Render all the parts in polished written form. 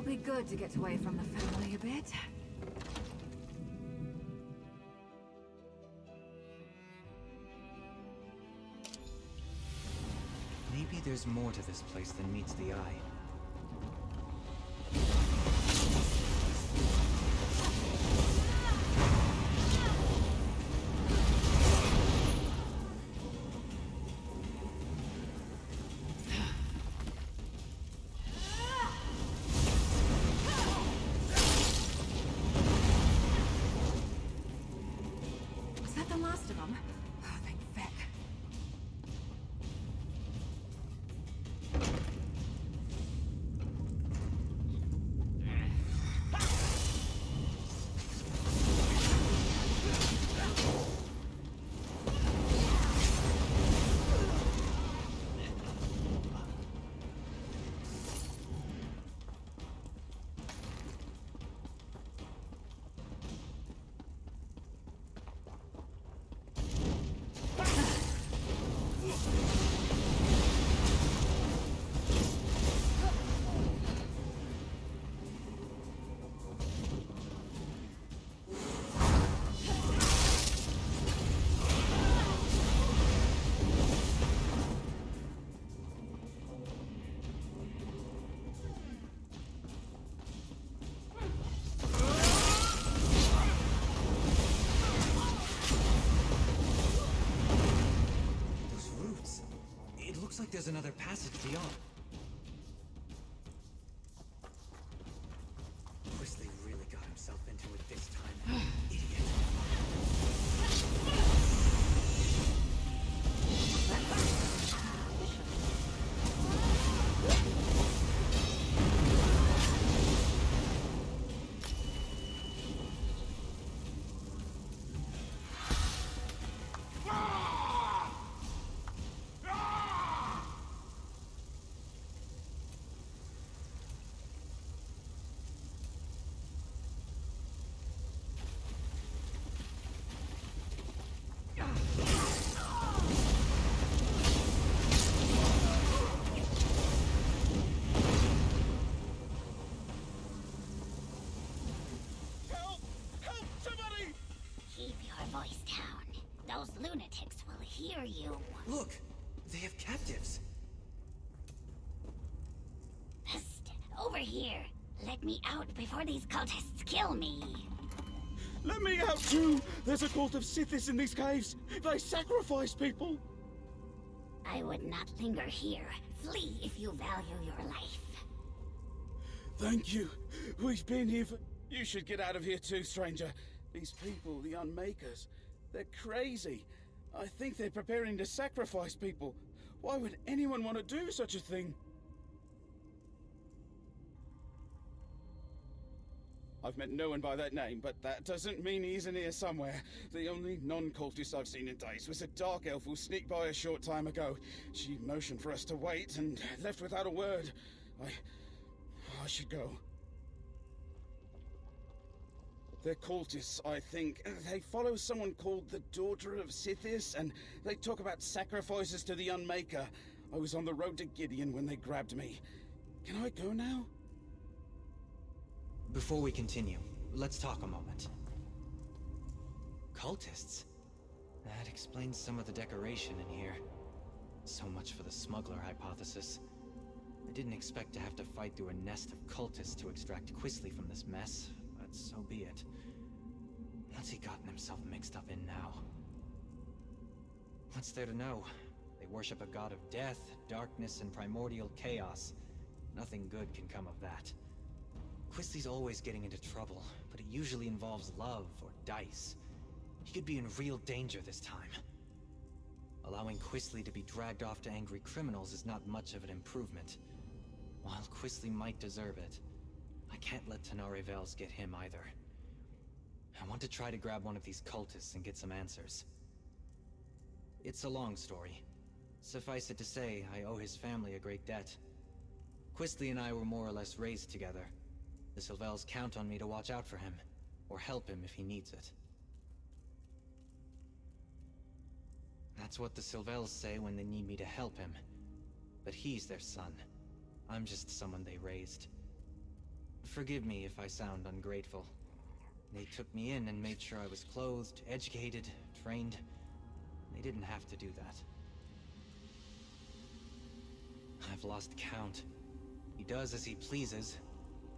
It'll be good to get away from the family a bit. Maybe there's more to this place than meets the eye. Is that the last of them? Oh, thank feck. Looks like there's another passage beyond. Quisly really got himself into it this time. Idiot. Lunatics will hear you. Look! They have captives! Psst! Over here! Let me out before these cultists kill me! Let me out too! There's a cult of Sithis in these caves! They sacrifice people! I would not linger here. Flee if you value your life. Thank you. We've been here for... You should get out of here too, stranger. These people, the Unmakers, they're crazy. I think they're preparing to sacrifice people. Why would anyone want to do such a thing? I've met no one by that name, but that doesn't mean he isn't here somewhere. The only non-cultist I've seen in days was a dark elf who sneaked by a short time ago. She motioned for us to wait and left without a word. I should go. They're cultists, I think. They follow someone called the Daughter of Sithis, and they talk about sacrifices to the Unmaker. I was on the road to Gideon when they grabbed me. Can I go now? Before we continue, let's talk a moment. Cultists? That explains some of the decoration in here. So much for the smuggler hypothesis. I didn't expect to have to fight through a nest of cultists to extract Quisly from this mess, but so be it. What's he gotten himself mixed up in now? What's there to know? They worship a god of death, darkness, and primordial chaos. Nothing good can come of that. Quisly's always getting into trouble, but it usually involves love or dice. He could be in real danger this time. Allowing Quisly to be dragged off to angry criminals is not much of an improvement. While Quisly might deserve it, I can't let Tenare Vels get him either. I want to try to grab one of these cultists and get some answers. It's a long story. Suffice it to say, I owe his family a great debt. Quisly and I were more or less raised together. The Sylvels count on me to watch out for him, or help him if he needs it. That's what the Sylvels say when they need me to help him. But he's their son. I'm just someone they raised. Forgive me if I sound ungrateful. They took me in and made sure I was clothed, educated, trained. They didn't have to do that. I've lost count. He does as he pleases.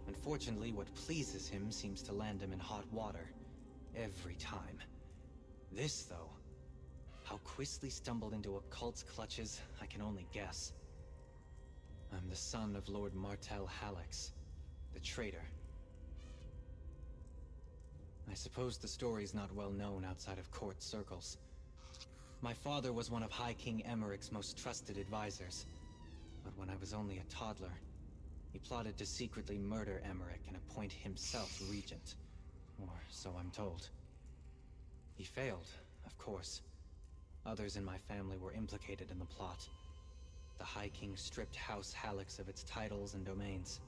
Unfortunately, what pleases him seems to land him in hot water. Every time. This, though, how Quisly stumbled into a cult's clutches, I can only guess. I'm the son of Lord Martel Hallex, the traitor. I suppose the story's not well known outside of court circles. My father was one of High King Emmerich's most trusted advisors. But when I was only a toddler, he plotted to secretly murder Emmerich and appoint himself regent. Or so I'm told. He failed, of course. Others in my family were implicated in the plot. The High King stripped House Hallex of its titles and domains.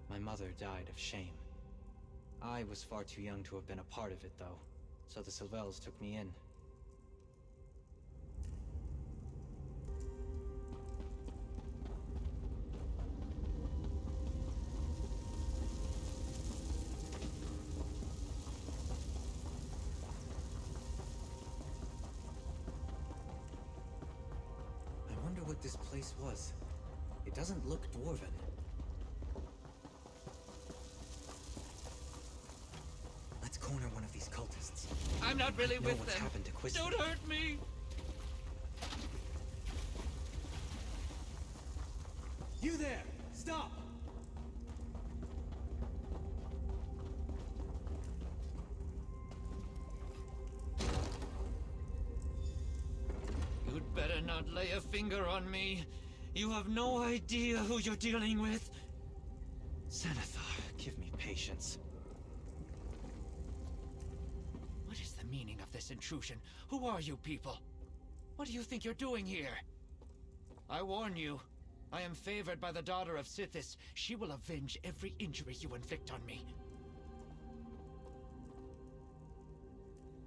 My mother died of shame. I was far too young to have been a part of it, though, so the Sylvels took me in. I wonder what this place was. It doesn't look dwarven. Let's corner one of these cultists. I'm not really I know with what's them. happened to Quisly. Don't hurt me! You there! Stop! You'd better not lay a finger on me. You have no idea who you're dealing with. Xanathar, give me patience. What is the meaning of this intrusion? Who are you people? What do you think you're doing here? I warn you, I am favored by the daughter of Sithis. She will avenge every injury you inflict on me.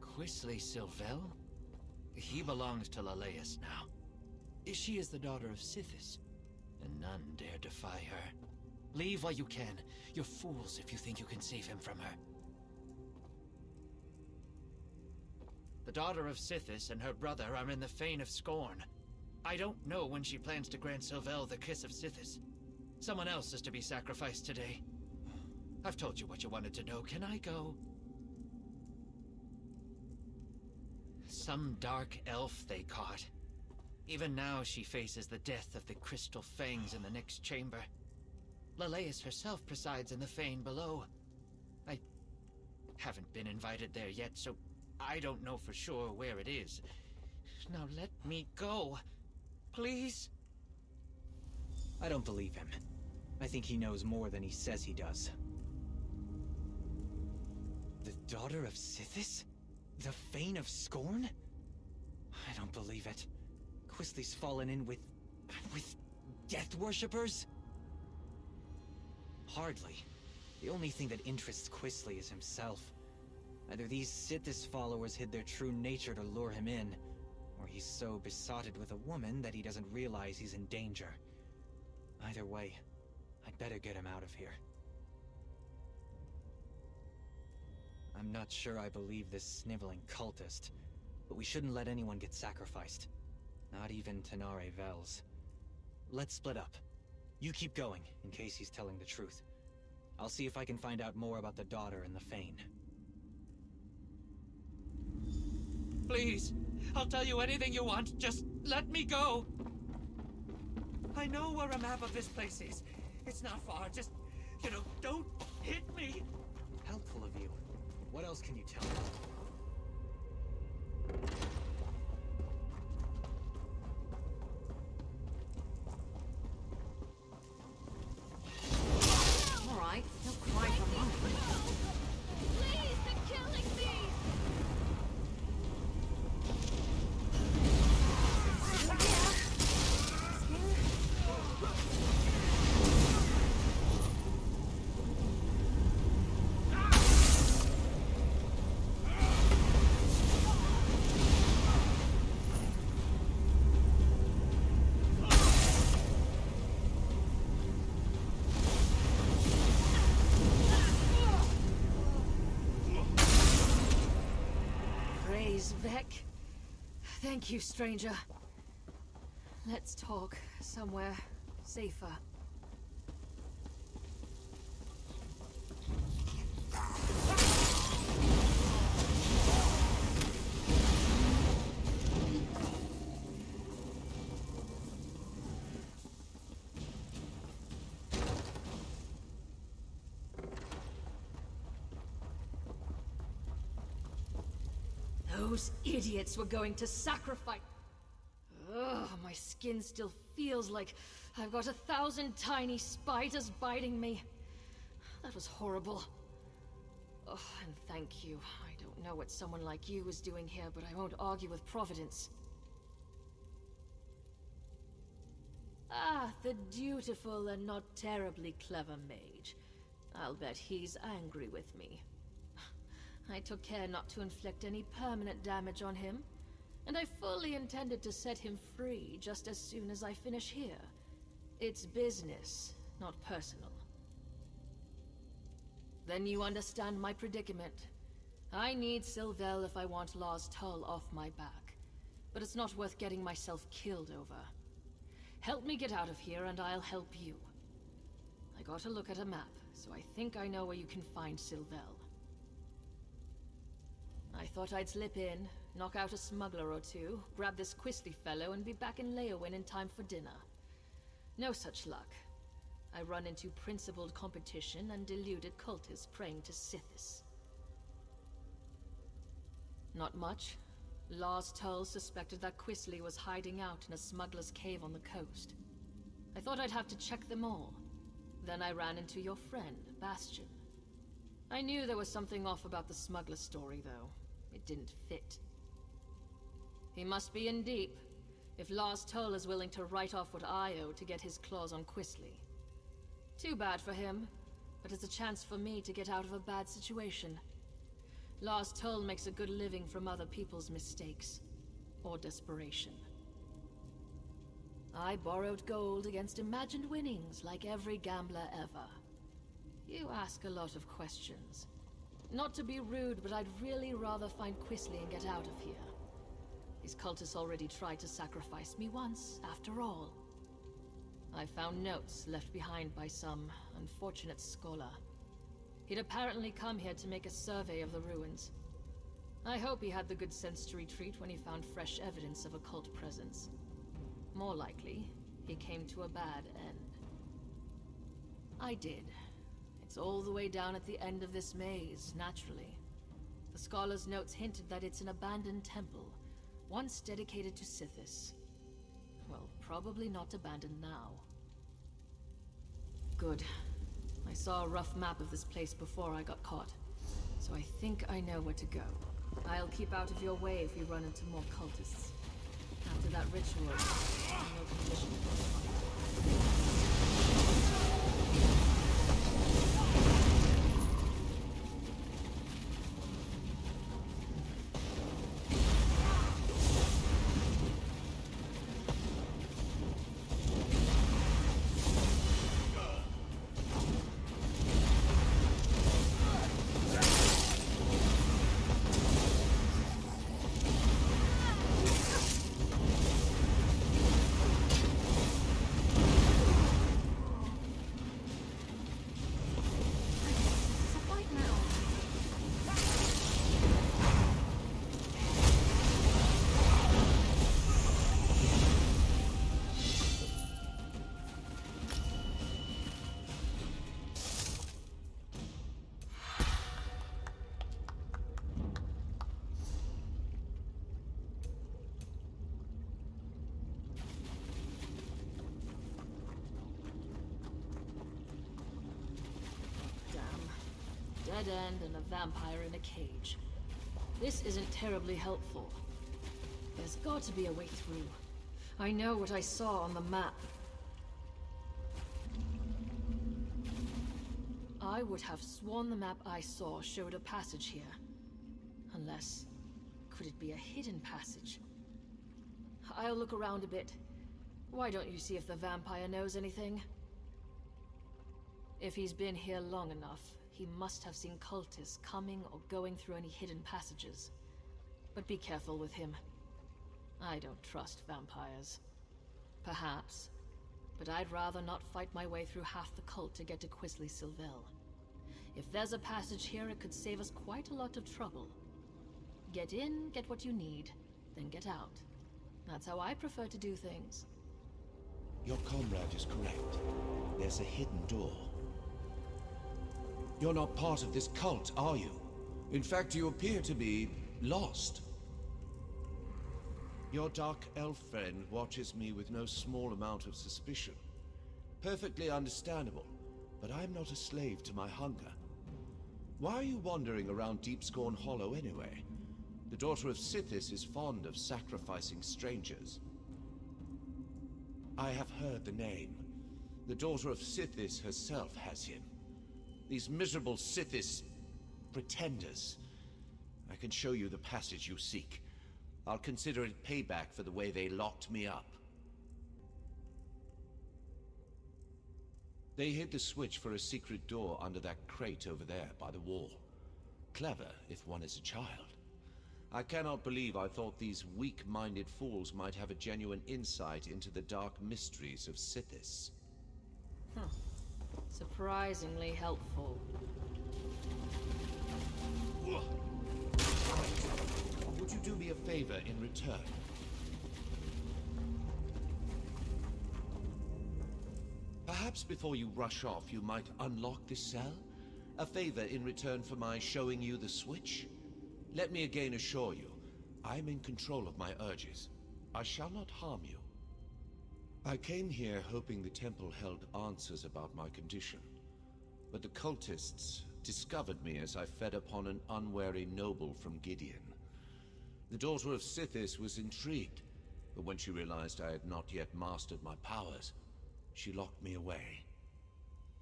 Quisly Sylvel? He belongs to Leleus now. She is the daughter of Sithis, and none dare defy her. Leave while you can. You're fools if you think you can save him from her. The daughter of Sithis and her brother are in the Fane of Scorn. I don't know when she plans to grant Sylvel the kiss of Sithis. Someone else is to be sacrificed today. I've told you what you wanted to know. Can I go? Some dark elf they caught. Even now she faces the death of the Crystal Fangs in the next chamber. Leleus herself presides in the Fane below. I haven't been invited there yet, so I don't know for sure where it is. Now let me go. Please? I don't believe him. I think he knows more than he says he does. The daughter of Sithis? The Fane of Scorn? I don't believe it. Quisly's fallen in with death worshippers? Hardly. The only thing that interests Quisly is himself. Either these Sithis followers hid their true nature to lure him in, or he's so besotted with a woman that he doesn't realize he's in danger. Either way, I'd better get him out of here. I'm not sure I believe this sniveling cultist, but we shouldn't let anyone get sacrificed. Not even Tenare Vels. Let's split up. You keep going, in case he's telling the truth. I'll see if I can find out more about the daughter and the Fane. Please, I'll tell you anything you want. Just let me go. I know where a map of this place is. It's not far. Just, don't hit me. Helpful of you. What else can you tell me? All right, don't cry for money. Please, they're killing me! Please, Vec. Thank you, stranger. Let's talk somewhere safer. Those idiots were going to sacrifice... Ugh, my skin still feels like I've got 1,000 tiny spiders biting me. That was horrible. Oh, and thank you. I don't know what someone like you was doing here, but I won't argue with Providence. Ah, the dutiful and not terribly clever mage. I'll bet he's angry with me. I took care not to inflict any permanent damage on him, and I fully intended to set him free just as soon as I finish here. It's business, not personal. Then you understand my predicament. I need Sylvel if I want Law's Tull off my back, but it's not worth getting myself killed over. Help me get out of here and I'll help you. I got a look at a map, so I think I know where you can find Sylvel. I thought I'd slip in, knock out a smuggler or two, grab this Quisly fellow, and be back in Leowin in time for dinner. No such luck. I run into principled competition and deluded cultists praying to Sithis. Not much. Law's Tull suspected that Quisly was hiding out in a smuggler's cave on the coast. I thought I'd have to check them all. Then I ran into your friend, Bastion. I knew there was something off about the smuggler story, though. It didn't fit. He must be in deep, if Law's Tull is willing to write off what I owe to get his claws on Quisly. Too bad for him, but it's a chance for me to get out of a bad situation. Law's Tull makes a good living from other people's mistakes, or desperation. I borrowed gold against imagined winnings like every gambler ever. You ask a lot of questions. Not to be rude, but I'd really rather find Quisly and get out of here. These cultists already tried to sacrifice me once, after all. I found notes left behind by some unfortunate scholar. He'd apparently come here to make a survey of the ruins. I hope he had the good sense to retreat when he found fresh evidence of occult presence. More likely, he came to a bad end. I did. It's all the way down at the end of this maze, naturally. The scholar's notes hinted that it's an abandoned temple, once dedicated to Sithis. Well, probably not abandoned now. Good. I saw a rough map of this place before I got caught, so I think I know where to go. I'll keep out of your way if we run into more cultists. After that ritual, I'm no condition to fight. Dead end and a vampire in a cage. This isn't terribly helpful. There's got to be a way through. I know what I saw on the map. I would have sworn the map I saw showed a passage here. Unless... could it be a hidden passage? I'll look around a bit. Why don't you see if the vampire knows anything? If he's been here long enough, he must have seen cultists coming or going through any hidden passages. But be careful with him. I don't trust vampires. Perhaps. But I'd rather not fight my way through half the cult to get to Quisley Sylvel. If there's a passage here, it could save us quite a lot of trouble. Get in, get what you need, then get out. That's how I prefer to do things. Your comrade is correct. There's a hidden door. You're not part of this cult, are you? In fact, you appear to be lost. Your dark elf friend watches me with no small amount of suspicion. Perfectly understandable, but I'm not a slave to my hunger. Why are you wandering around Deepscorn Hollow anyway? The daughter of Sithis is fond of sacrificing strangers. I have heard the name. The daughter of Sithis herself has him. These miserable Sithis pretenders. I can show you the passage you seek. I'll consider it payback for the way they locked me up. They hid the switch for a secret door under that crate over there by the wall. Clever, if one is a child. I cannot believe I thought these weak-minded fools might have a genuine insight into the dark mysteries of Sithis. Surprisingly helpful. Would you do me a favor in return? Perhaps before you rush off, you might unlock this cell? A favor in return for my showing you the switch? Let me again assure you, I'm in control of my urges. I shall not harm you. I came here hoping the temple held answers about my condition. But the cultists discovered me as I fed upon an unwary noble from Gideon. The daughter of Sithis was intrigued, but when she realized I had not yet mastered my powers, she locked me away.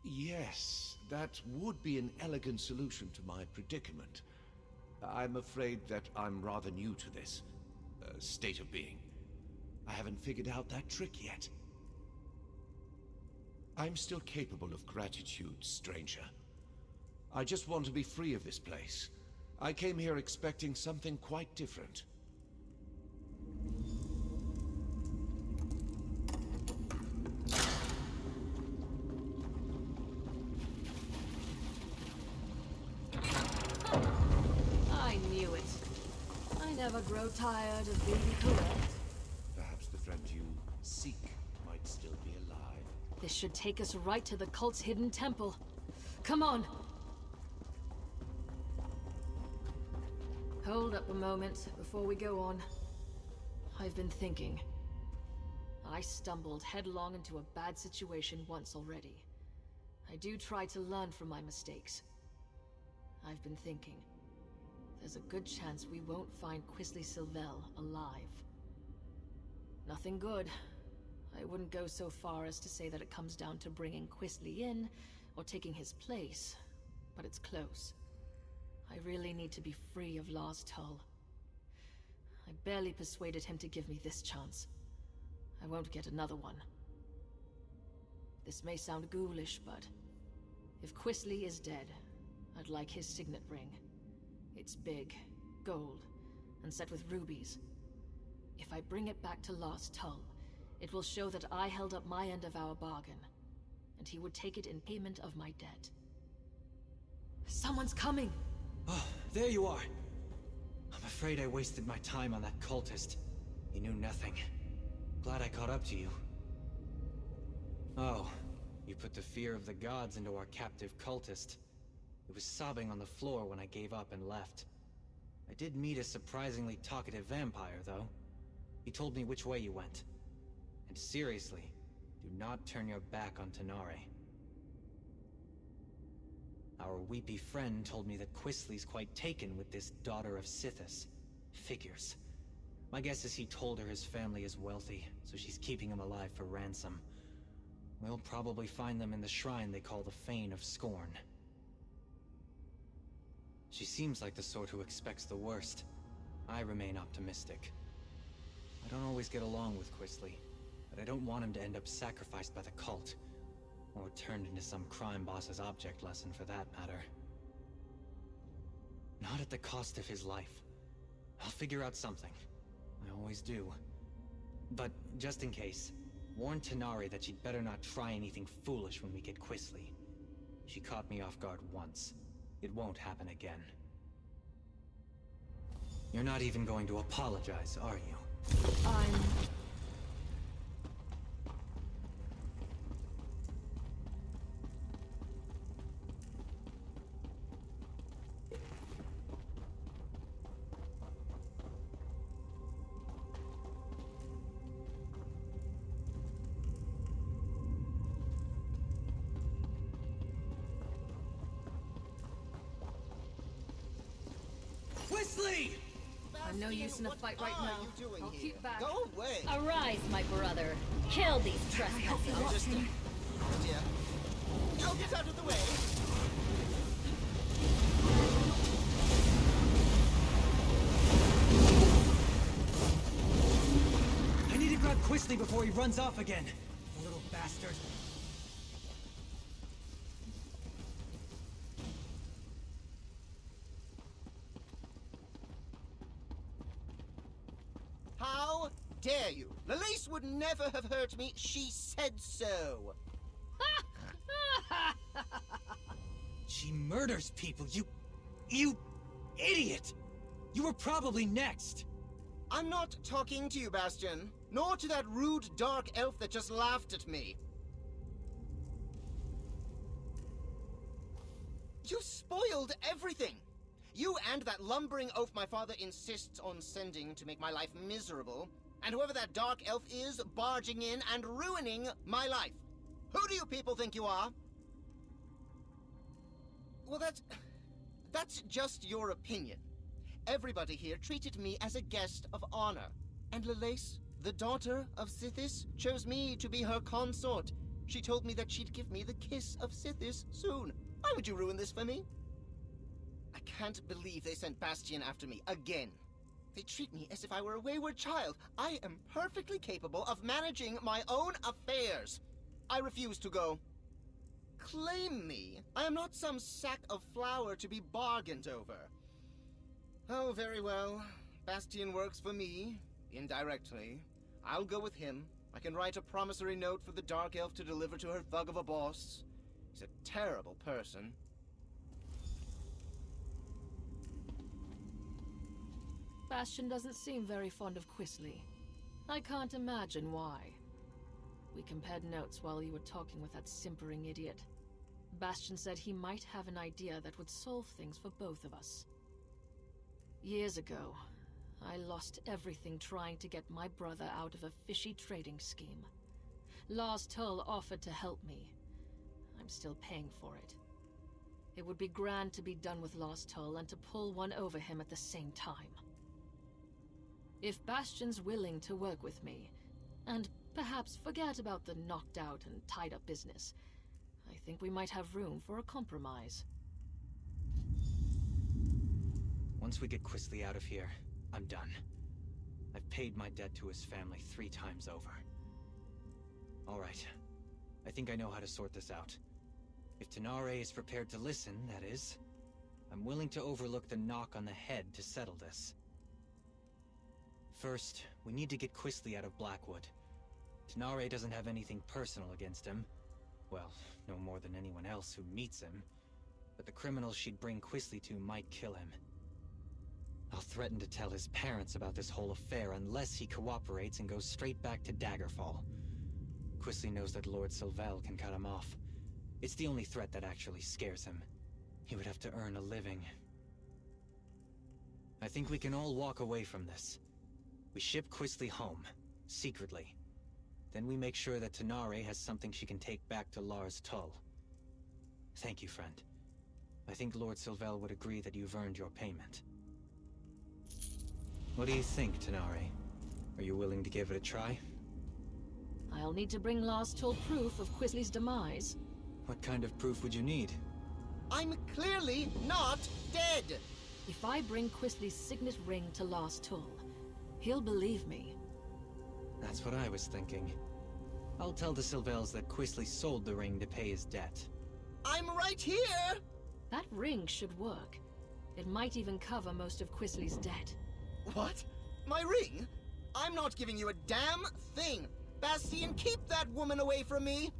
Yes, that would be an elegant solution to my predicament. I'm afraid that I'm rather new to this state of being. I haven't figured out that trick yet. I'm still capable of gratitude, stranger. I just want to be free of this place. I came here expecting something quite different. I knew it. I never grow tired of being correct. Perhaps the friend you seek might still be alive. This should take us right to the cult's hidden temple. Come on! Hold up a moment before we go on. I've been thinking. I stumbled headlong into a bad situation once already. I do try to learn from my mistakes. I've been thinking. There's a good chance we won't find Quisley Sylvel alive. Nothing good. I wouldn't go so far as to say that it comes down to bringing Quisley in, or taking his place, but it's close. I really need to be free of Lars Tull. I barely persuaded him to give me this chance. I won't get another one. This may sound ghoulish, but if Quisley is dead, I'd like his signet ring. It's big, gold, and set with rubies. If I bring it back to Lars Tull, it will show that I held up my end of our bargain, and he would take it in payment of my debt. Someone's coming! Oh, there you are! I'm afraid I wasted my time on that cultist. He knew nothing. Glad I caught up to you. Oh, you put the fear of the gods into our captive cultist. It was sobbing on the floor when I gave up and left. I did meet a surprisingly talkative vampire, though. He told me which way you went. And seriously, do not turn your back on Tenare. Our weepy friend told me that Quisley's quite taken with this daughter of Sithis. Figures. My guess is he told her his family is wealthy, so she's keeping him alive for ransom. We'll probably find them in the shrine they call the Fane of Scorn. She seems like the sort who expects the worst. I remain optimistic. I don't always get along with Quisley, but I don't want him to end up sacrificed by the cult. Or turned into some crime boss's object lesson for that matter. Not at the cost of his life. I'll figure out something. I always do. But just in case, warn Tanare that she'd better not try anything foolish when we get Quisly. She caught me off guard once. It won't happen again. You're not even going to apologize, are you? I'm... Quisly! I'm no use in a fight right now. I'll keep back. Go away! Arise, my brother. Kill these trespassers. I'm just... dear. I'll get out of the way! I need to grab Quisly before he runs off again. The little bastard. How dare you? Lalise would never have hurt me. She said so. She murders people, you idiot! You were probably next! I'm not talking to you, Bastion. Nor to that rude dark elf that just laughed at me. You spoiled everything! You and that lumbering oaf my father insists on sending to make my life miserable, and whoever that dark elf is, barging in and ruining my life. Who do you people think you are? Well, that's just your opinion. Everybody here treated me as a guest of honor, and Lalise, the daughter of Sithis, chose me to be her consort. She told me that she'd give me the kiss of Sithis soon. Why would you ruin this for me? I can't believe they sent Bastion after me again. They treat me as if I were a wayward child. I am perfectly capable of managing my own affairs. I refuse to go. Claim me. I am not some sack of flour to be bargained over. Oh, very well. Bastion works for me, indirectly. I'll go with him. I can write a promissory note for the Dark Elf to deliver to her thug of a boss. He's a terrible person. Bastion doesn't seem very fond of Quisly. I can't imagine why. We compared notes while you were talking with that simpering idiot. Bastion said he might have an idea that would solve things for both of us. Years ago, I lost everything trying to get my brother out of a fishy trading scheme. Lars Tull offered to help me. I'm still paying for it. It would be grand to be done with Lars Tull and to pull one over him at the same time. If Bastion's willing to work with me, and perhaps forget about the knocked out and tied up business, I think we might have room for a compromise. Once we get Quisly out of here, I'm done. I've paid my debt to his family 3 times over. Alright. I think I know how to sort this out. If Tanare is prepared to listen, that is. I'm willing to overlook the knock on the head to settle this. First, we need to get Quisly out of Blackwood. Tanare doesn't have anything personal against him. Well, no more than anyone else who meets him. But the criminals she'd bring Quisly to might kill him. I'll threaten to tell his parents about this whole affair unless he cooperates and goes straight back to Daggerfall. Quisly knows that Lord Sylvel can cut him off. It's the only threat that actually scares him. He would have to earn a living. I think we can all walk away from this. We ship Quisly home, secretly. Then we make sure that Tanare has something she can take back to Lars Tull. Thank you, friend. I think Lord Sylvel would agree that you've earned your payment. What do you think, Tanare? Are you willing to give it a try? I'll need to bring Lars Tull proof of Quisly's demise. What kind of proof would you need? I'm clearly not dead! If I bring Quisly's signet ring to Lars Tull, he'll believe me. That's what I was thinking. I'll tell the Sylvels that Quisly sold the ring to pay his debt. I'm right here! That ring should work. It might even cover most of Quisly's debt. What? My ring? I'm not giving you a damn thing! Bastion, keep that woman away from me!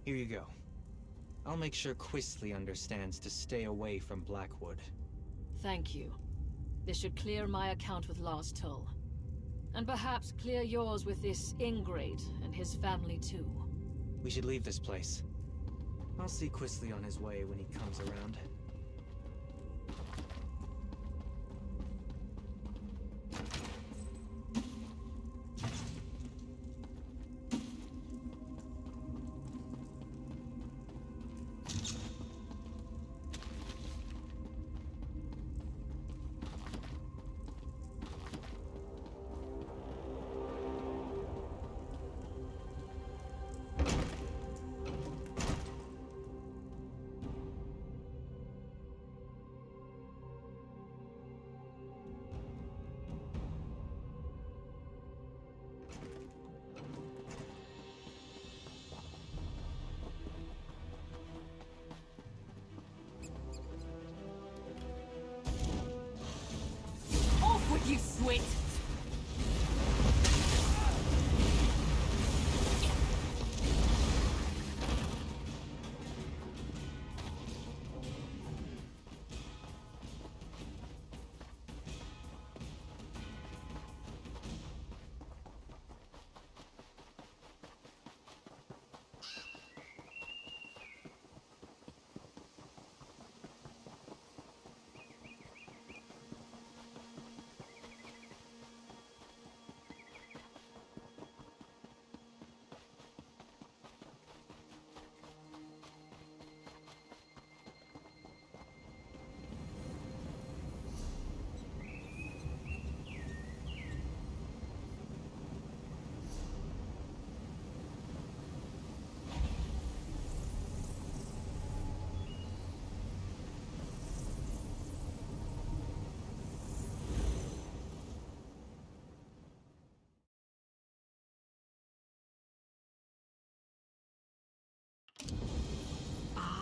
Here you go. I'll make sure Quisley understands to stay away from Blackwood. Thank you. This should clear my account with Lars Tull. And perhaps clear yours with this ingrate and his family too. We should leave this place. I'll see Quisley on his way when he comes around. Off with you, Swit!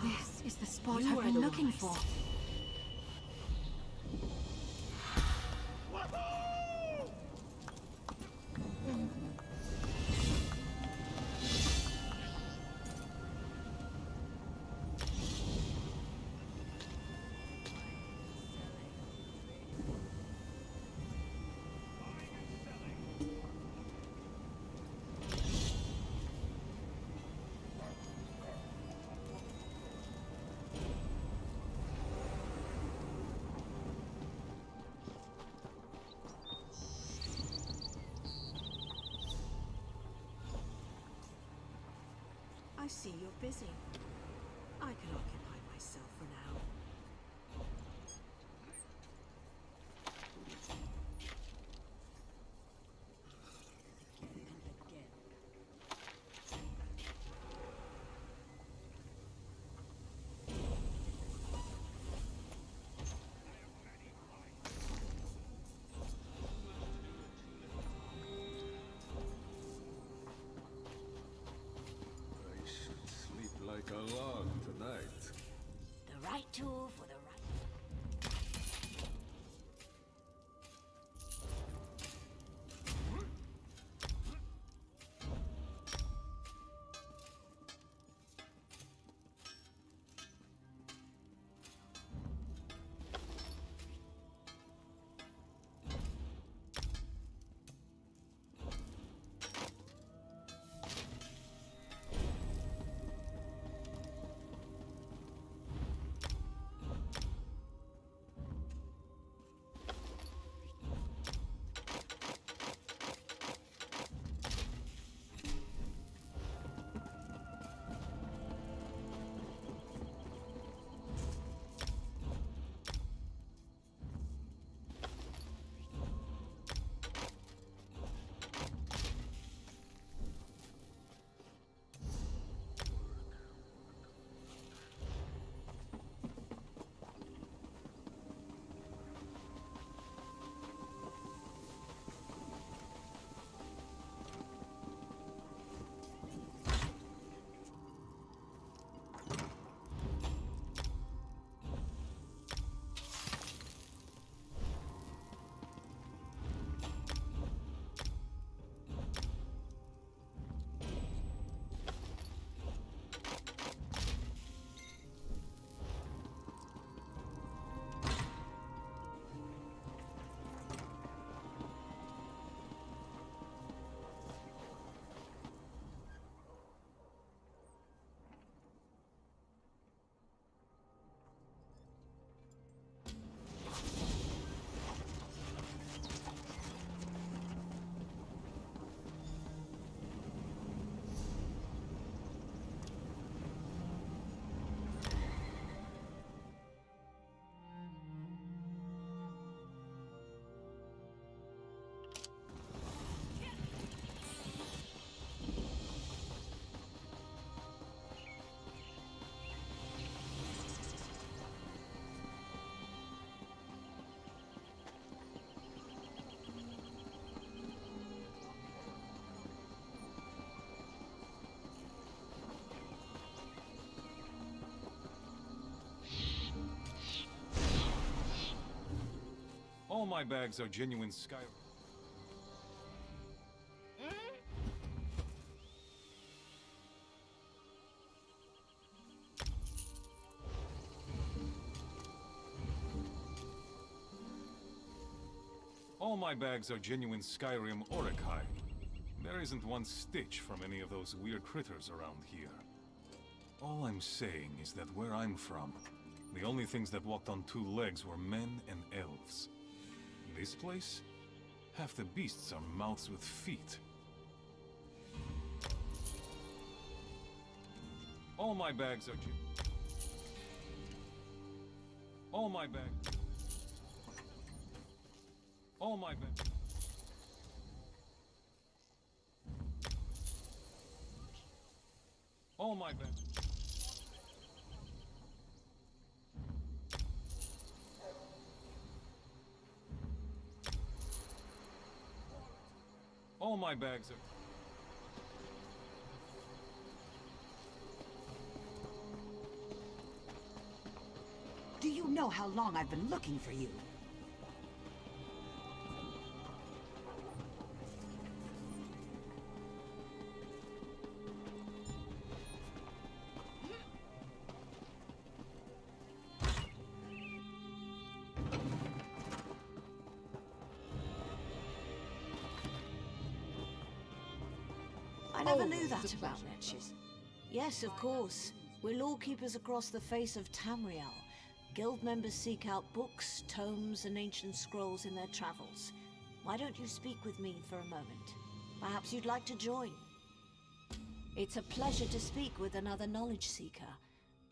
This is the spot I've been looking for. I see you're busy. I can occupy myself for now. Like a log tonight. The right tool for the right... my bags are genuine Sky... All my bags are genuine Skyrim Oricai. There isn't one stitch from any of those weird critters around here. All I'm saying is that where I'm from, the only things that walked on two legs were men and elves. This place? Half the beasts are mouths with feet. All my bags are All my bags... All my bags... All my bags... All my bags are... Do you know how long I've been looking for you? I never knew that about wretches. Yes, of course. We're lawkeepers across the face of Tamriel. Guild members seek out books, tomes, and ancient scrolls in their travels. Why don't you speak with me for a moment? Perhaps you'd like to join. It's a pleasure to speak with another knowledge seeker.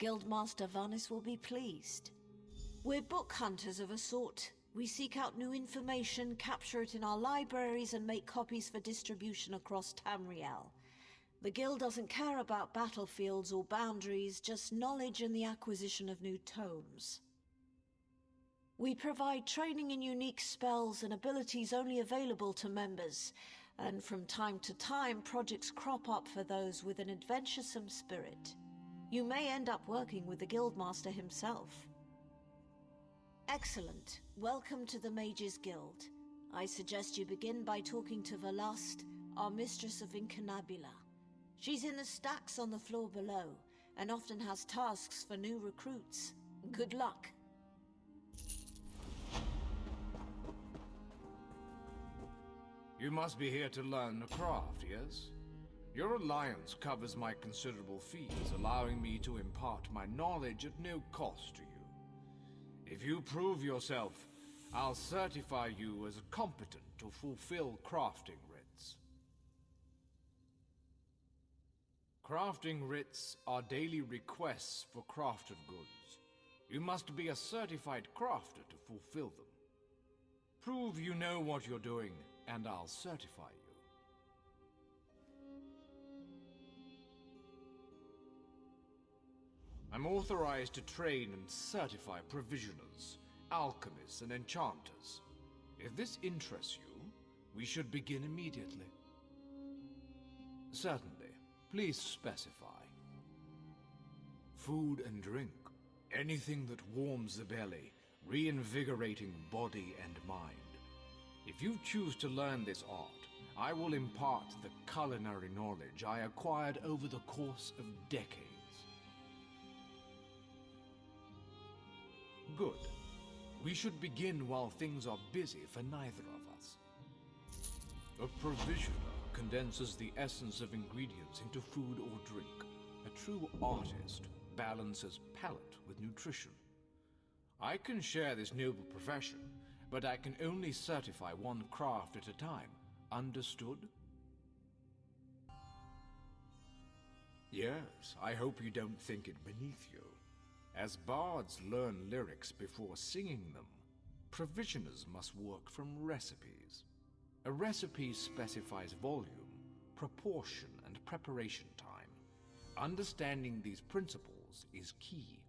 Guildmaster Varnis will be pleased. We're book hunters of a sort. We seek out new information, capture it in our libraries, and make copies for distribution across Tamriel. The Guild doesn't care about battlefields or boundaries, just knowledge and the acquisition of new tomes. We provide training in unique spells and abilities only available to members, and from time to time, projects crop up for those with an adventuresome spirit. You may end up working with the Guildmaster himself. Excellent. Welcome to the Mages Guild. I suggest you begin by talking to Velast, our mistress of Incunabula. She's in the stacks on the floor below, and often has tasks for new recruits. Good luck. You must be here to learn the craft, yes? Your alliance covers my considerable fees, allowing me to impart my knowledge at no cost to you. If you prove yourself, I'll certify you as competent to fulfill crafting writs. Crafting writs are daily requests for crafted goods. You must be a certified crafter to fulfill them. Prove you know what you're doing, and I'll certify you. I'm authorized to train and certify provisioners, alchemists, and enchanters. If this interests you, we should begin immediately. Certainly. Please specify. Food and drink. Anything that warms the belly, reinvigorating body and mind. If you choose to learn this art, I will impart the culinary knowledge I acquired over the course of decades. Good. We should begin while things are busy for neither of us. A provisioner condenses the essence of ingredients into food or drink. A true artist balances palate with nutrition. I can share this noble profession, but I can only certify one craft at a time. Understood? Yes, I hope you don't think it beneath you. As bards learn lyrics before singing them, provisioners must work from recipes. A recipe specifies volume, proportion, and preparation time. Understanding these principles is key.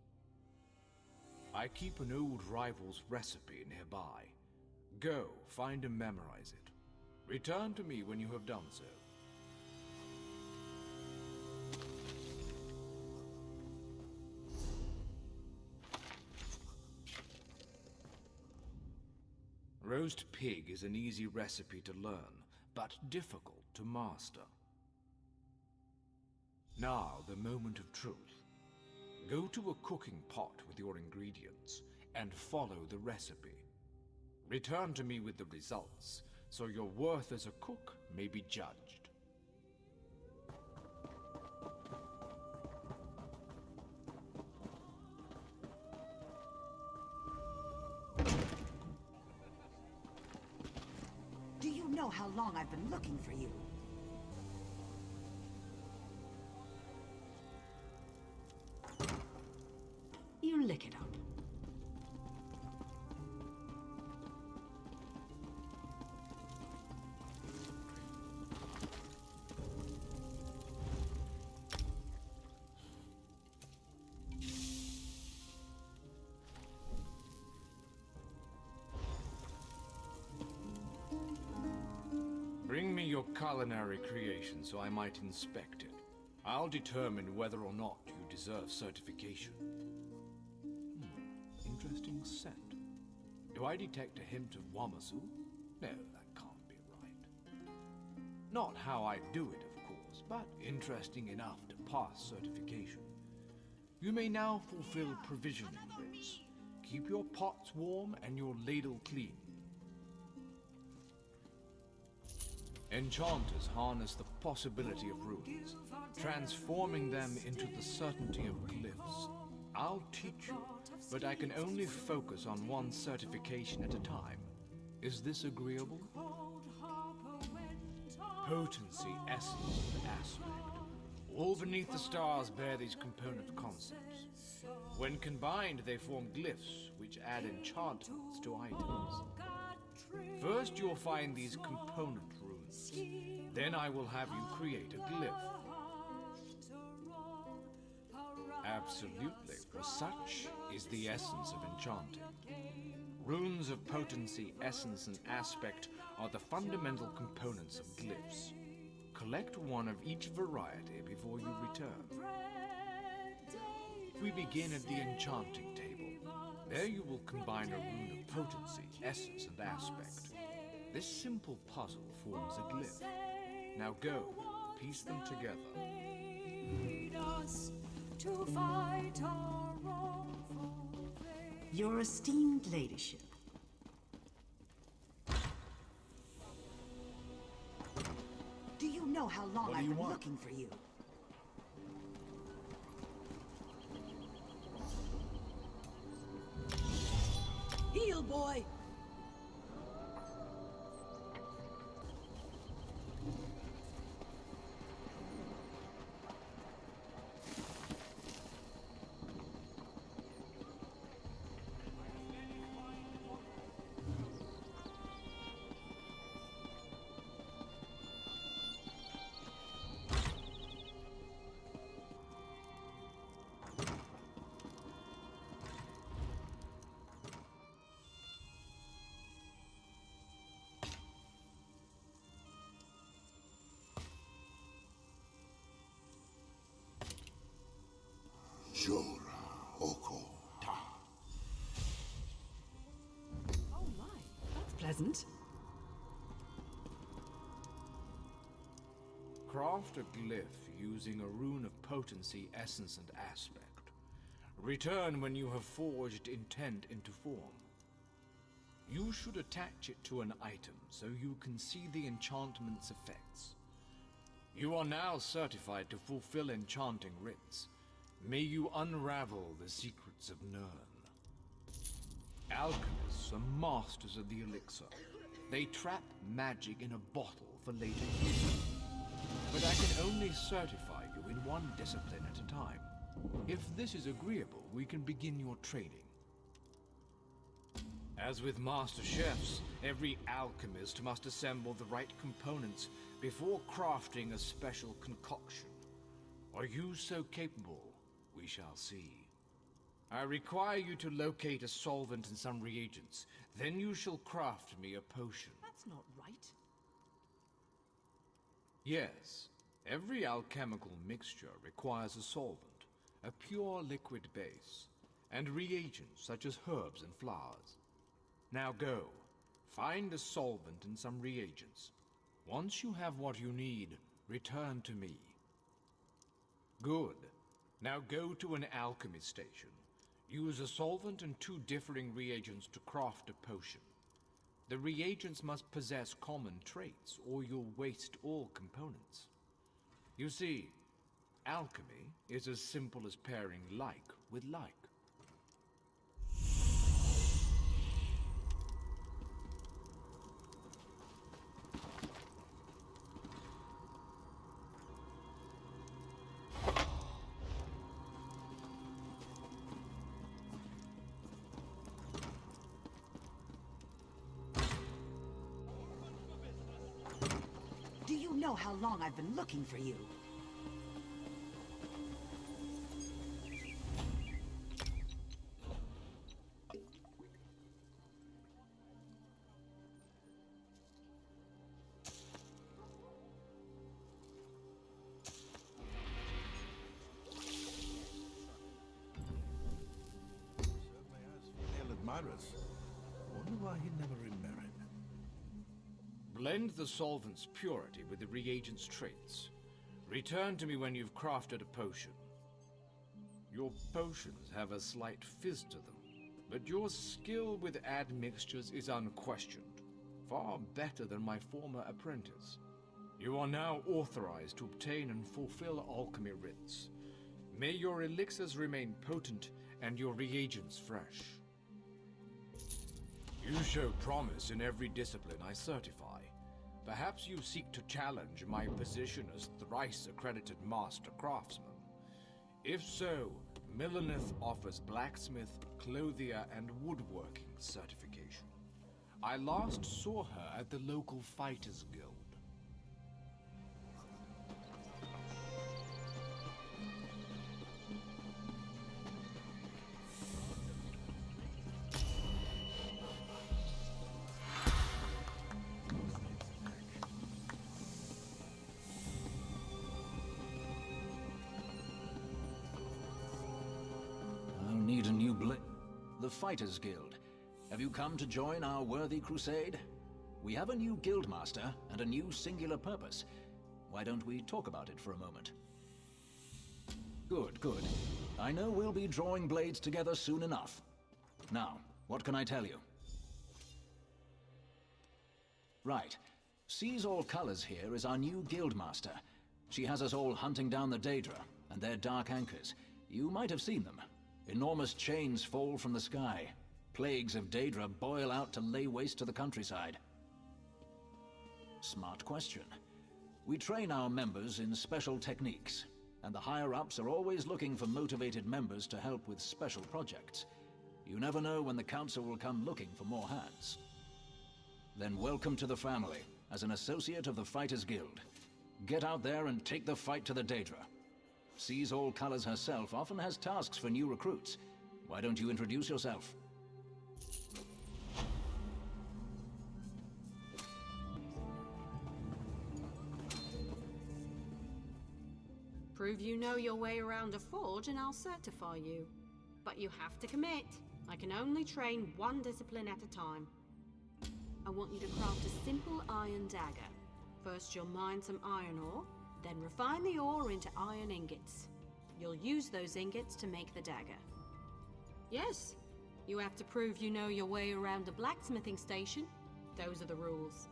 I keep an old rival's recipe nearby. Go, find and memorize it. Return to me when you have done so. Roast pig is an easy recipe to learn, but difficult to master. Now, the moment of truth. Go to a cooking pot with your ingredients and follow the recipe. Return to me with the results, so your worth as a cook may be judged. Do you know how long I've been looking for you? You lick it up. Bring me your culinary creation so I might inspect it. I'll determine whether or not you deserve certification. Interesting scent. Do I detect a hint of Wamasu? No, that can't be right. Not how I do it, of course, but interesting enough to pass certification. You may now fulfill provisioning rites. Keep your pots warm and your ladle clean. Enchanters harness the possibility of runes, transforming them into the certainty of glyphs. I'll teach you, but I can only focus on one certification at a time. Is this agreeable? Potency, essence, and aspect. All beneath the stars bear these component concepts. When combined, they form glyphs, which add enchantments to items. First, you'll find these component runes. Then I will have you create a glyph. Absolutely, for such is the essence of enchanting. Runes of potency, essence, and aspect are the fundamental components of glyphs. Collect one of each variety before you return. We begin at the enchanting table. There you will combine a rune of potency, essence, and aspect. This simple puzzle forms a glyph. Now go, piece them together. To fight our wrongful fate. Your esteemed ladyship. Do you know how long I've been looking for you? Heal, boy! Oh my, that's pleasant. Craft a glyph using a rune of potency, essence, and aspect. Return when you have forged intent into form. You should attach it to an item so you can see the enchantment's effects. You are now certified to fulfill enchanting rites. May you unravel the secrets of Nirn. Alchemists are masters of the elixir. They trap magic in a bottle for later use. But I can only certify you in one discipline at a time. If this is agreeable, we can begin your training. As with master chefs, every alchemist must assemble the right components before crafting a special concoction. Are you so capable? We shall see. I require you to locate a solvent and some reagents. Then you shall craft me a potion. That's not right. Yes, every alchemical mixture requires a solvent, a pure liquid base, and reagents such as herbs and flowers. Now go, Find a solvent and some reagents. Once you have what you need, return to me. Good. Now go to an alchemy station. Use a solvent and 2 differing reagents to craft a potion. The reagents must possess common traits, or you'll waste all components. You see, alchemy is as simple as pairing like with like. Do you know how long I've been looking for you? Admirers. Wonder why he never remarried. Blend the solvent's purity with the reagent's traits. Return to me when you've crafted a potion. Your potions have a slight fizz to them, but your skill with admixtures is unquestioned. Far better than my former apprentice. You are now authorized to obtain and fulfill alchemy writs. May your elixirs remain potent and your reagents fresh. You show promise in every discipline I certify. Perhaps you seek to challenge my position as thrice-accredited master craftsman. If so, Millenith offers blacksmith, clothier, and woodworking certification. I last saw her at the local Fighters Guild. Need a new The Fighters Guild. Have you come to join our worthy crusade? We have a new guildmaster and a new singular purpose. Why don't we talk about it for a moment? Good, good. I know we'll be drawing blades together soon enough. Now, what can I tell you? Right. Seize All Colors here is our new guildmaster. She has us all hunting down the Daedra and their dark anchors. You might have seen them. Enormous chains fall from the sky. Plagues of Daedra boil out to lay waste to the countryside. Smart question. We train our members in special techniques, and the higher-ups are always looking for motivated members to help with special projects. You never know when the council will come looking for more hands. Then welcome to the family, as an associate of the Fighters Guild. Get out there and take the fight to the Daedra. Seize All Colors herself often has tasks for new recruits. Why don't you introduce yourself? Prove you know your way around a forge and I'll certify you. But you have to commit. I can only train one discipline at a time. I want you to craft a simple iron dagger. First you'll mine some iron ore, then refine the ore into iron ingots. You'll use those ingots to make the dagger. Yes, you have to prove you know your way around a blacksmithing station. Those are the rules.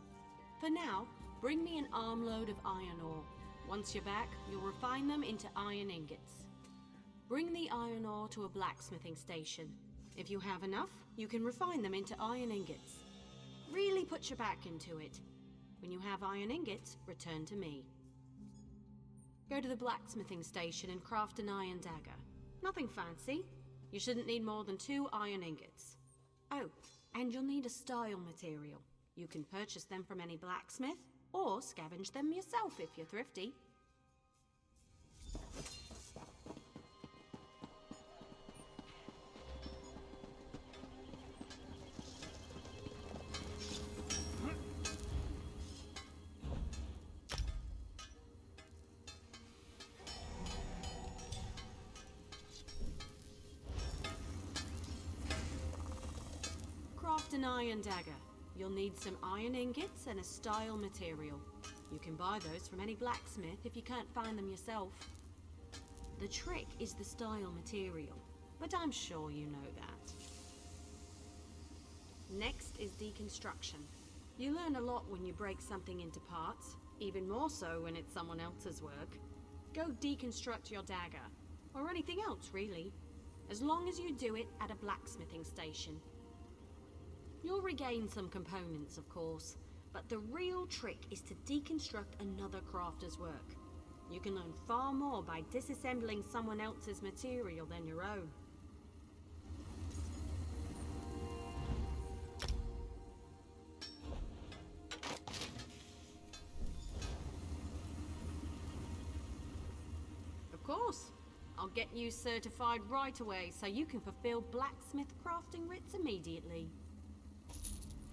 For now, bring me an armload of iron ore. Once you're back, you'll refine them into iron ingots. Bring the iron ore to a blacksmithing station. If you have enough, you can refine them into iron ingots. Really put your back into it. When you have iron ingots, return to me. Go to the blacksmithing station and craft an iron dagger. Nothing fancy. You shouldn't need more than 2 iron ingots. Oh, and you'll need a style material. You can purchase them from any blacksmith, or scavenge them yourself if you're thrifty. Craft an iron dagger. you'll need some iron ingots and a style material. You can buy those from any blacksmith if you can't find them yourself. The trick is the style material, but I'm sure you know that. Next is deconstruction. You learn a lot when you break something into parts, even more so when it's someone else's work. Go deconstruct your dagger, or anything else really, as long as you do it at a blacksmithing station. You'll regain some components, of course, but the real trick is to deconstruct another crafter's work. You can learn far more by disassembling someone else's material than your own. Of course, I'll get you certified right away so you can fulfill blacksmith crafting writs immediately.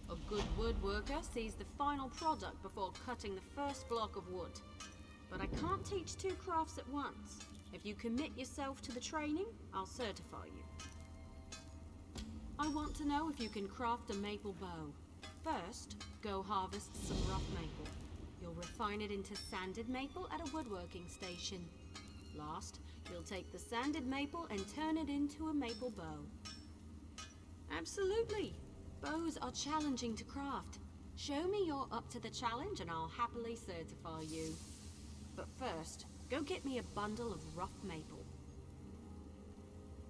A good woodworker sees the final product before cutting the first block of wood. But I can't teach two crafts at once. If you commit yourself to the training, I'll certify you. I want to know if you can craft a maple bow. First, go harvest some rough maple. You'll refine it into sanded maple at a woodworking station. Last, you'll take the sanded maple and turn it into a maple bow. Absolutely! Bows are challenging to craft. Show me you're up to the challenge and I'll happily certify you. But first, go get me a bundle of rough maple.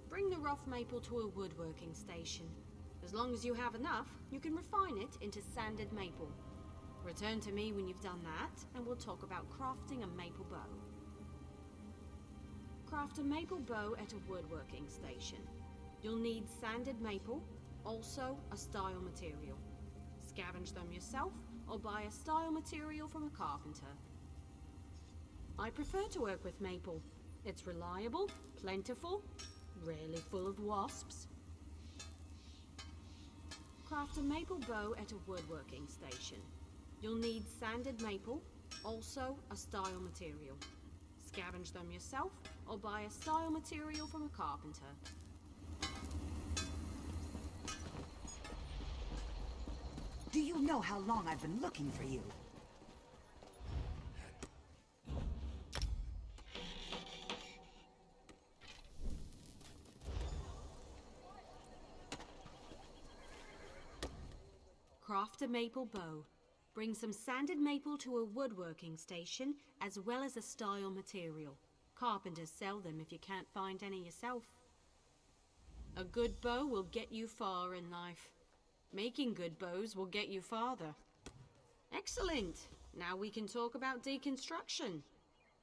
Bring the rough maple to a woodworking station. As long as you have enough, you can refine it into sanded maple. Return to me when you've done that, and we'll talk about crafting a maple bow. Craft a maple bow at a woodworking station. You'll need sanded maple, also a style material. Scavenge them yourself, or buy a style material from a carpenter. I prefer to work with maple. It's reliable, plentiful, rarely full of wasps. Craft a maple bow at a woodworking station. You'll need sanded maple, also a style material. Scavenge them yourself, or buy a style material from a carpenter. Do you know how long I've been looking for you? Craft a maple bow. Bring some sanded maple to a woodworking station, as well as a style material. Carpenters sell them if you can't find any yourself. A good bow will get you far in life. Making good bows will get you farther. Excellent! Now we can talk about deconstruction.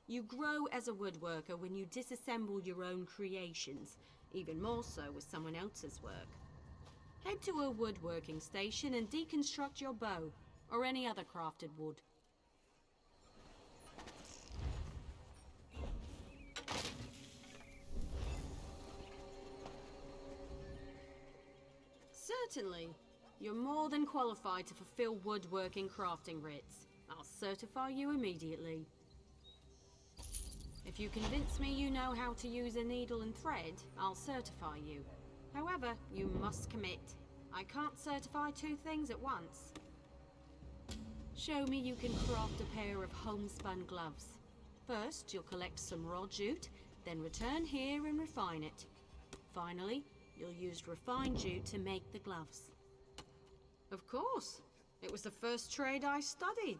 You grow as a woodworker when you disassemble your own creations, even more so with someone else's work. Head to a woodworking station and deconstruct your bow, or any other crafted wood. Certainly. You're more than qualified to fulfill woodworking crafting writs. I'll certify you immediately. If you convince me you know how to use a needle and thread, I'll certify you. However, you must commit. I can't certify two things at once. Show me you can craft a pair of homespun gloves. First, you'll collect some raw jute, then return here and refine it. Finally, you'll use refined jute to make the gloves. Of course. It was the first trade I studied.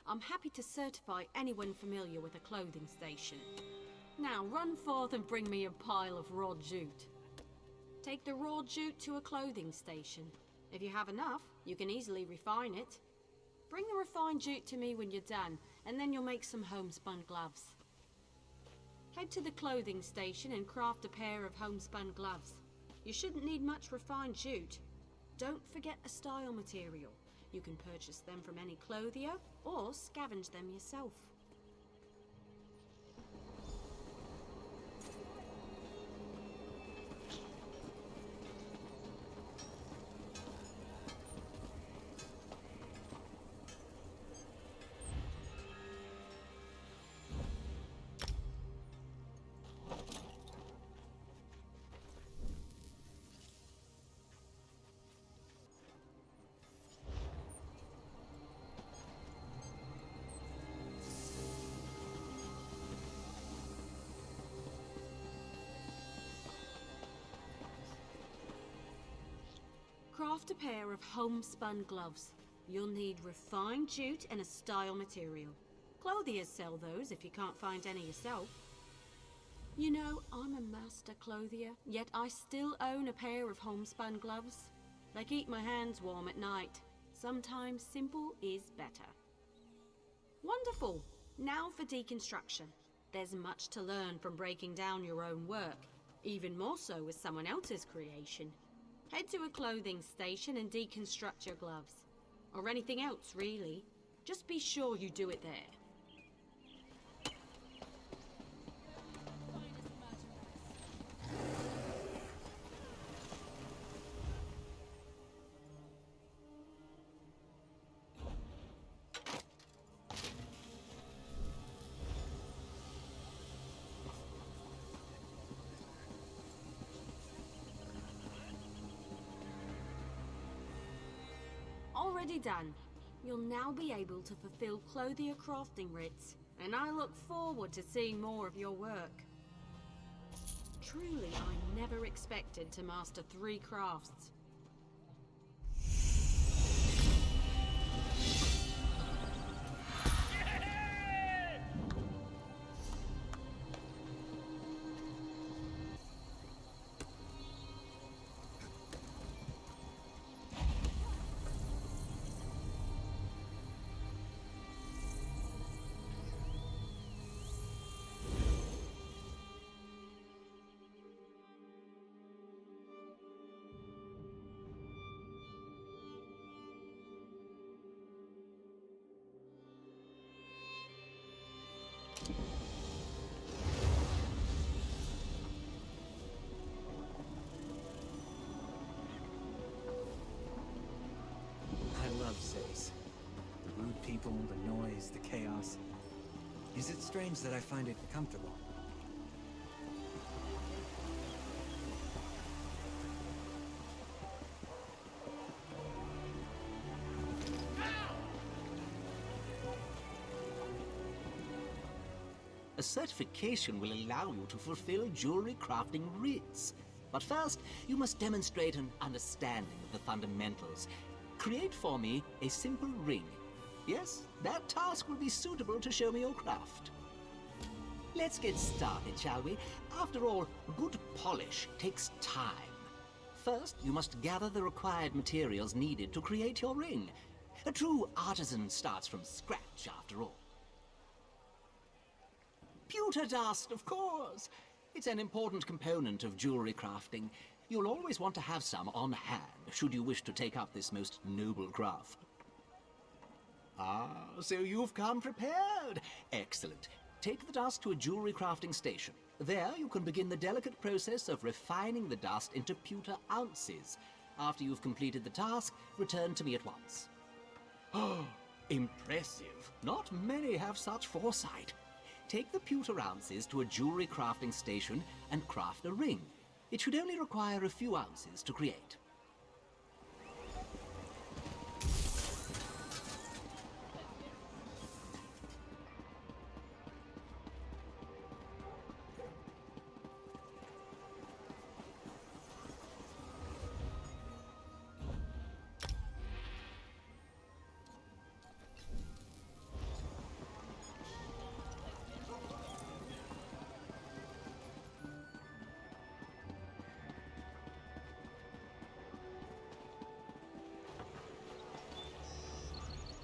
I'm happy to certify anyone familiar with a clothing station. Now run forth and bring me a pile of raw jute. Take the raw jute to a clothing station. If you have enough, you can easily refine it. Bring the refined jute to me when you're done, and then you'll make some homespun gloves. Head to the clothing station and craft a pair of homespun gloves. You shouldn't need much refined jute. Don't forget a style material. You can purchase them from any clothier or scavenge them yourself. Craft a pair of homespun gloves. You'll need refined jute and a style material. Clothiers sell those if you can't find any yourself. You know, I'm a master clothier, yet I still own a pair of homespun gloves. They keep my hands warm at night. Sometimes simple is better. Wonderful! Now for deconstruction. There's much to learn from breaking down your own work, even more so with someone else's creation. Head to a clothing station and deconstruct your gloves. Or anything else, really. Just be sure you do it there. Already done. You'll now be able to fulfill clothier crafting writs, and I look forward to seeing more of your work. Truly, I never expected to master 3 crafts. I love cities. The rude people, the noise, the chaos. Is it strange that I find it comfortable? A certification will allow you to fulfill jewelry crafting writs. But first, you must demonstrate an understanding of the fundamentals. Create for me a simple ring. Yes, that task will be suitable to show me your craft. Let's get started, shall we? After all, good polish takes time. First, you must gather the required materials needed to create your ring. A true artisan starts from scratch, after all. Pewter dust, of course! It's an important component of jewelry crafting. You'll always want to have some on hand, should you wish to take up this most noble craft. Ah, so you've come prepared! Excellent. Take the dust to a jewelry crafting station. There you can begin the delicate process of refining the dust into pewter ounces. After you've completed the task, return to me at once. Oh, impressive. Not many have such foresight. Take the pewter ounces to a jewelry crafting station and craft a ring. It should only require a few ounces to create.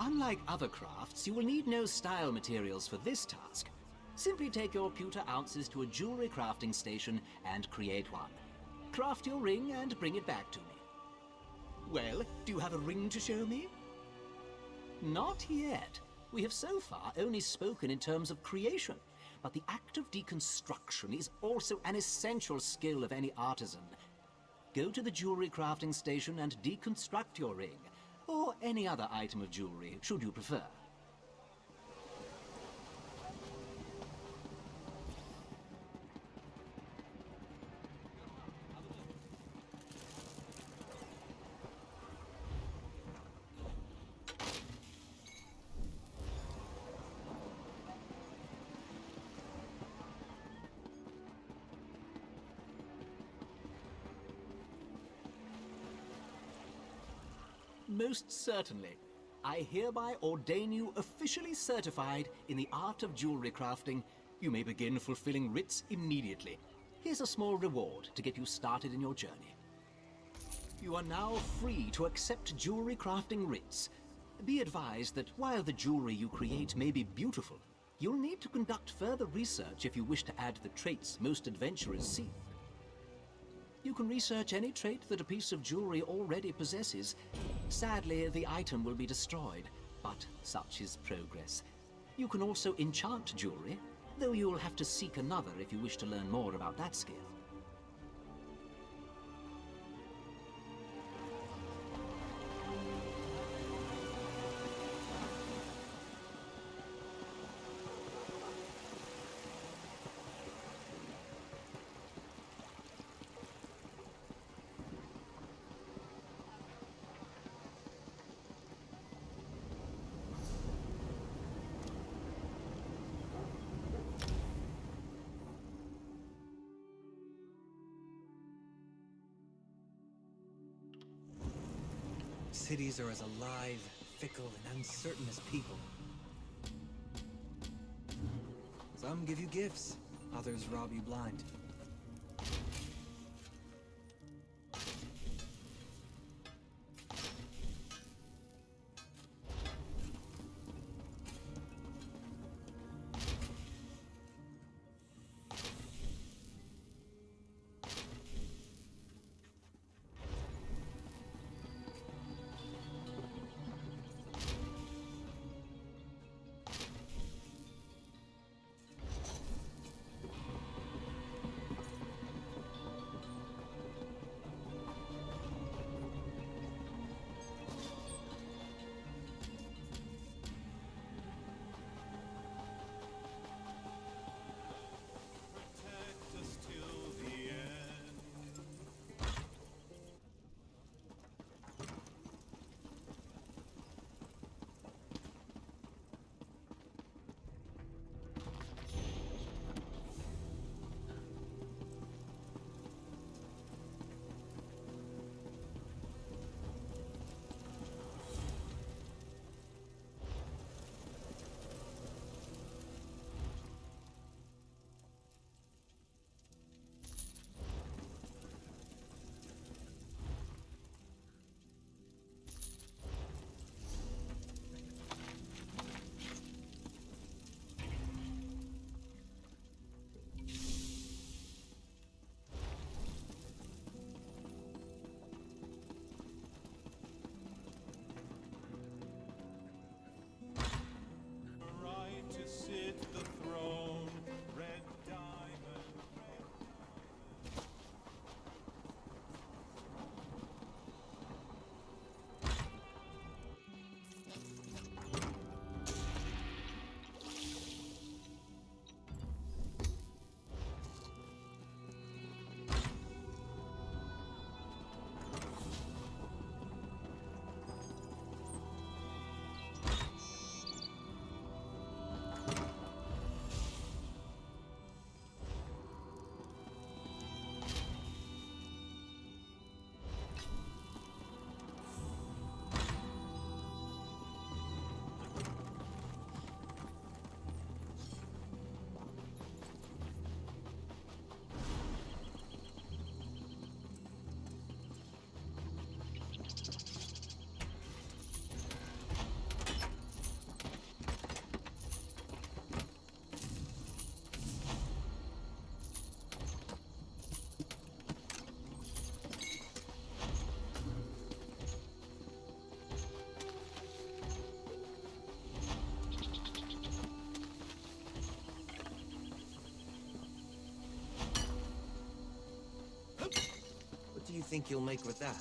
Unlike other crafts, you will need no style materials for this task. Simply take your pewter ounces to a jewelry crafting station and create one. Craft your ring and bring it back to me. Well, do you have a ring to show me? Not yet. We have so far only spoken in terms of creation, but the act of deconstruction is also an essential skill of any artisan. Go to the jewelry crafting station and deconstruct your ring, or any other item of jewelry, should you prefer. Most certainly. I hereby ordain you officially certified in the art of jewelry crafting. You may begin fulfilling writs immediately. Here's a small reward to get you started in your journey. You are now free to accept jewelry crafting writs. Be advised that while the jewelry you create may be beautiful, you'll need to conduct further research if you wish to add the traits most adventurers seek. You can research any trait that a piece of jewelry already possesses. Sadly, the item will be destroyed, but such is progress. You can also enchant jewelry, though you'll have to seek another if you wish to learn more about that skill. Cities are as alive, fickle, and uncertain as people. Some give you gifts, others rob you blind. What do you think you'll make with that?